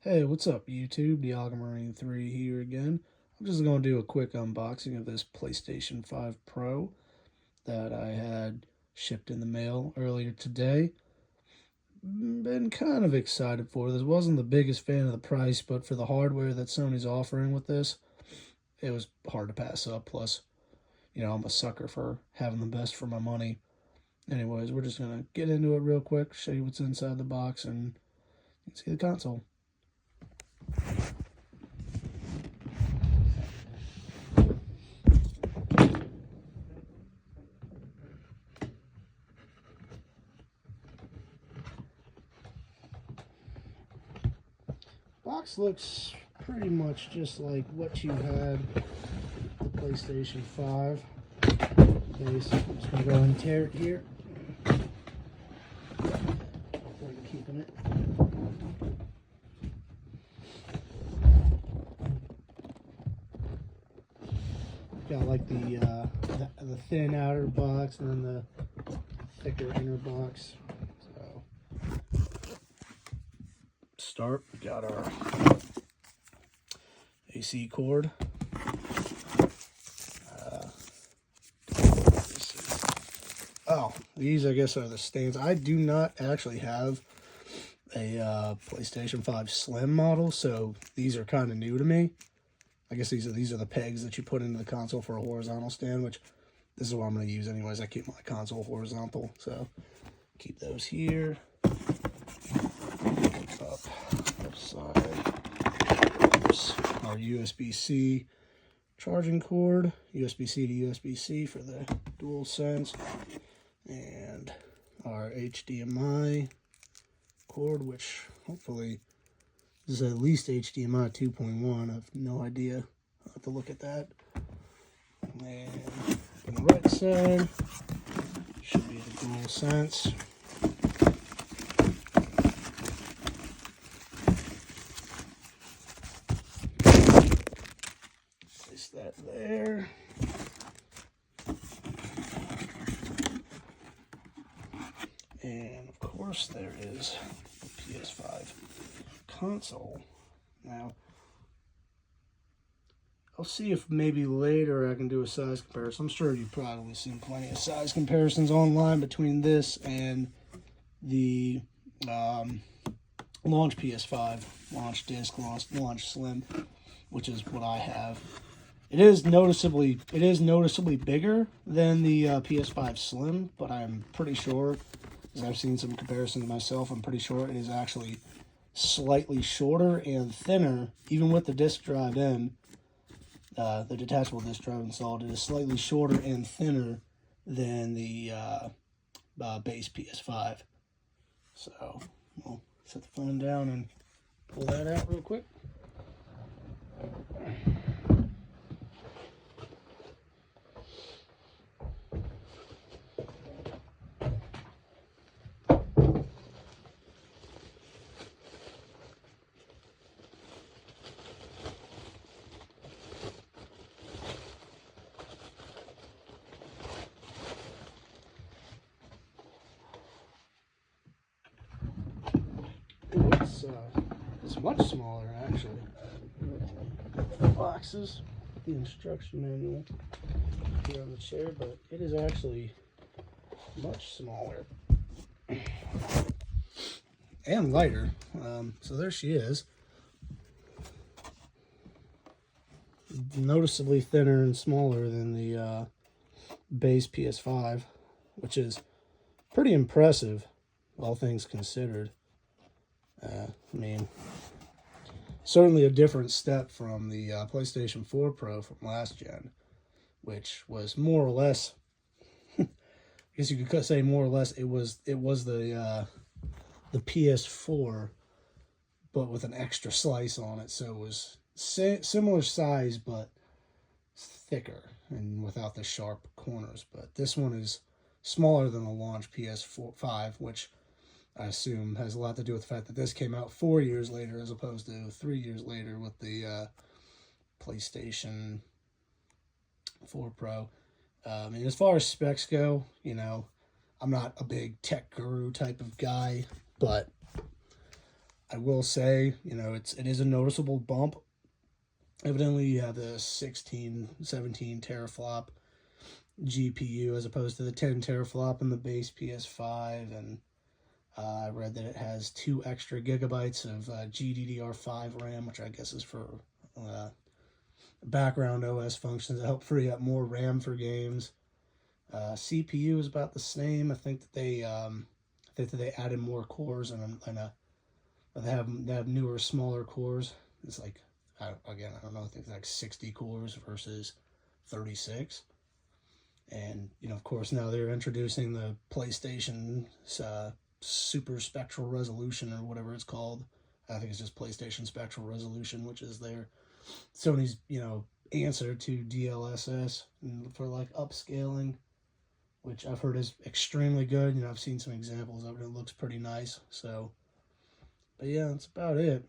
Hey, what's up, YouTube? Marine3 here again. I'm just going to do a quick unboxing of this PlayStation 5 Pro that I had shipped in the mail earlier today. Been kind of excited for this. Wasn't the biggest fan of the price, but for the hardware that Sony's offering with this, it was hard to pass up. Plus, I'm a sucker for having the best for my money. Anyways, we're just going to get into it real quick, show you what's inside the box, and you can see the console. Box looks pretty much just like what you had the PlayStation 5. Okay, so I'm just going to go and tear it here. I'm keeping it. Got like the thin outer box and then the thicker inner box. Start, we got our AC cord. These I guess are the stands. I do not actually have a PlayStation 5 Slim model, so these are kind of new to me. I guess these are the pegs that you put into the console for a horizontal stand, which this is what I'm going to use anyways. I keep my console horizontal, so keep those here. Upside. Oops. Our USB-C charging cord, USB-C to USB-C for the DualSense, and our HDMI cord, which hopefully this is at least HDMI 2.1. I have no idea. I'll have to look at that. And on the right side should be the DualSense. Place that there. And of course there is the PS5 console. Now, I'll see if maybe later I can do a size comparison. I'm sure you've probably seen plenty of size comparisons online between this and the launch PS5, launch disc, launch slim, which is what I have. It is noticeably bigger than the PS5 Slim, but I'm pretty sure, as I've seen some comparisons myself, I'm pretty sure it is actually slightly shorter and thinner, even with the disc drive in, the detachable disc drive installed. It is slightly shorter and thinner than the base PS5. So we'll set the phone down and pull that out real quick. It's much smaller, actually. Boxes, the instruction manual here on the chair, but it is actually much smaller and lighter. So there she is. Noticeably thinner and smaller than the base PS5, which is pretty impressive, all things considered. I mean, certainly a different step from the PlayStation 4 Pro from last gen, which was more or less, I guess you could say more or less, it was the PS4, but with an extra slice on it. So it was similar size, but thicker and without the sharp corners. But this one is smaller than the launch PS5, which I assume has a lot to do with the fact that this came out 4 years later as opposed to 3 years later with the PlayStation 4 Pro. And as far as specs go, I'm not a big tech guru type of guy, but I will say, it is a noticeable bump. Evidently, you have the 16, 17 teraflop GPU as opposed to the 10 teraflop in the base PS5, and I read that it has 2 extra gigabytes of GDDR5 RAM, which I guess is for background OS functions that help free up more RAM for games. CPU is about the same. I think that they added more cores and they have newer, smaller cores. It's like, I don't know. I think it's like 60 cores versus 36. And of course, now they're introducing the PlayStation Super Spectral Resolution, or whatever it's called. I think it's just PlayStation Spectral Resolution, which is Sony's answer to DLSS for like upscaling, which I've heard is extremely good. I've seen some examples of it. It looks pretty nice. So, but yeah, that's about it.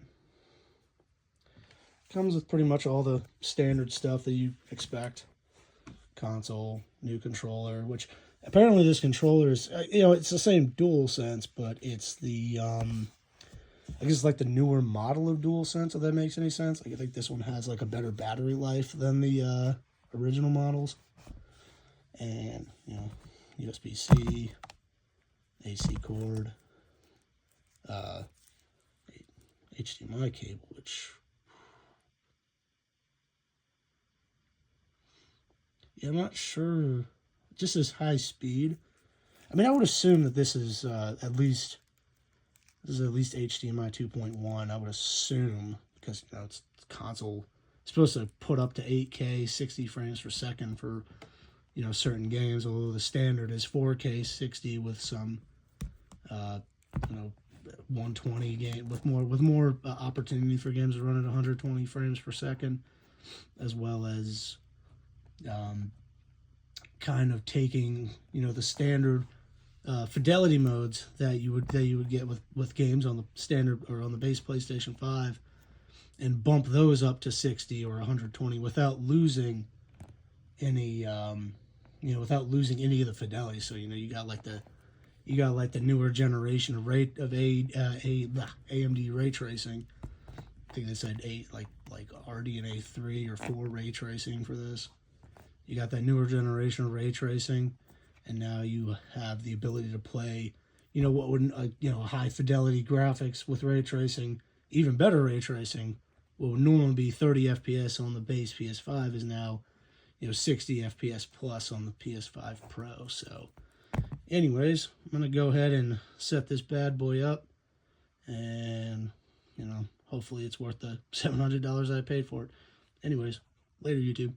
Comes with pretty much all the standard stuff that you expect. Console, new controller, which apparently this controller is, it's the same DualSense, but it's the, I guess like the newer model of DualSense, if that makes any sense. Like, I think this one has like a better battery life than the original models. And, USB-C, AC cord, HDMI cable, which, yeah, I'm not sure. It just says high speed. I mean, I would assume that this is at least HDMI 2.1. I would assume, because it's console. It's supposed to put up to 8K 60 frames per second for certain games. Although the standard is 4K 60 with some 120 game with more opportunity for games to run at 120 frames per second, as well as kind of taking the standard fidelity modes that you would get with games on the standard or on the base PlayStation 5, and bump those up to 60 or 120 without losing any without losing any of the fidelity. So you got like the newer generation of AMD ray tracing. I think they said like RDNA 3 or 4 ray tracing for this. You got that newer generation of ray tracing, and now you have the ability to play, what would high fidelity graphics with ray tracing, even better ray tracing. What would normally be 30 FPS on the base PS5 is now, 60 FPS plus on the PS5 Pro. So, anyways, I'm gonna go ahead and set this bad boy up, and hopefully it's worth the $700 I paid for it. Anyways, later, YouTube.